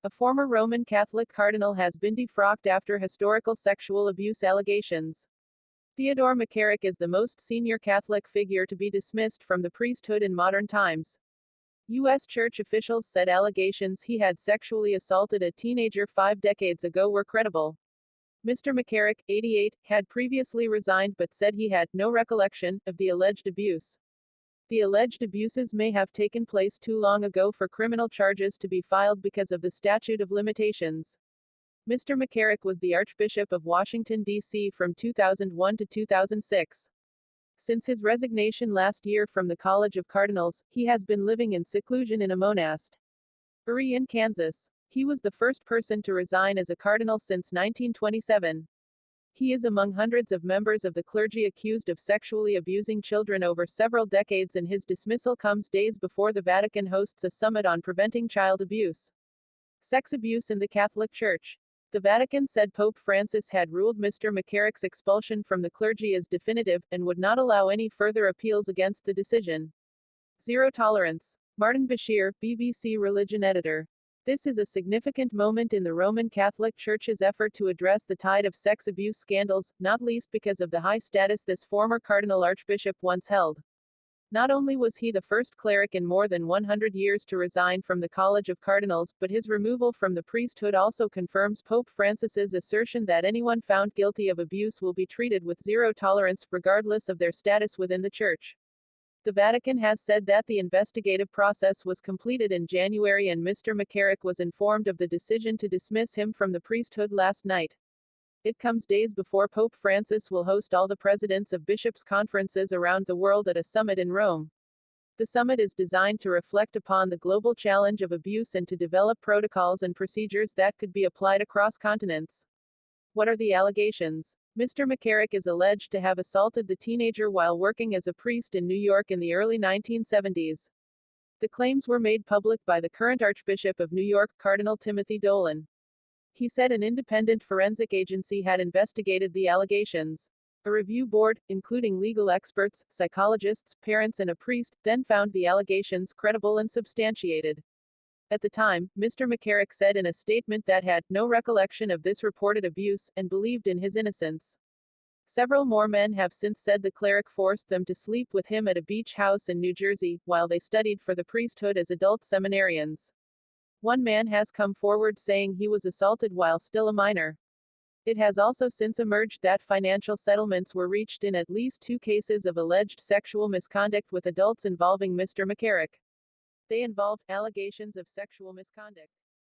A former Roman Catholic cardinal has been defrocked after historical sexual abuse allegations. Theodore McCarrick is the most senior Catholic figure to be dismissed from the priesthood in modern times. U.S. church officials said allegations he had sexually assaulted a teenager 5 decades ago were credible. Mr. McCarrick, 88, had previously resigned but said he had no recollection of the alleged abuse. The alleged abuses may have taken place too long ago for criminal charges to be filed because of the statute of limitations. Mr. McCarrick was the Archbishop of Washington, D.C. from 2001 to 2006. Since his resignation last year from the College of Cardinals, he has been living in seclusion in a monastery in Kansas. He was the first person to resign as a cardinal since 1927. He is among hundreds of members of the clergy accused of sexually abusing children over several decades, and his dismissal comes days before the Vatican hosts a summit on preventing child abuse. Sex abuse in the Catholic Church. The Vatican said Pope Francis had ruled Mr. McCarrick's expulsion from the clergy as definitive, and would not allow any further appeals against the decision. Zero tolerance. Martin Bashir, BBC Religion Editor. This is a significant moment in the Roman Catholic Church's effort to address the tide of sex abuse scandals, not least because of the high status this former cardinal archbishop once held. Not only was he the first cleric in more than 100 years to resign from the College of Cardinals, but his removal from the priesthood also confirms Pope Francis's assertion that anyone found guilty of abuse will be treated with zero tolerance, regardless of their status within the Church. The Vatican has said that the investigative process was completed in January, and Mr. McCarrick was informed of the decision to dismiss him from the priesthood last night. It comes days before Pope Francis will host all the presidents of bishops' conferences around the world at a summit in Rome. The summit is designed to reflect upon the global challenge of abuse and to develop protocols and procedures that could be applied across continents. What are the allegations? Mr. McCarrick is alleged to have assaulted the teenager while working as a priest in New York in the early 1970s. The claims were made public by the current Archbishop of New York, Cardinal Timothy Dolan. He said an independent forensic agency had investigated the allegations. A review board, including legal experts, psychologists, parents, and a priest, then found the allegations credible and substantiated. At the time, Mr. McCarrick said in a statement that had no recollection of this reported abuse, and believed in his innocence. Several more men have since said the cleric forced them to sleep with him at a beach house in New Jersey, while they studied for the priesthood as adult seminarians. One man has come forward saying he was assaulted while still a minor. It has also since emerged that financial settlements were reached in at least 2 cases of alleged sexual misconduct with adults involving Mr. McCarrick. They involved allegations of sexual misconduct.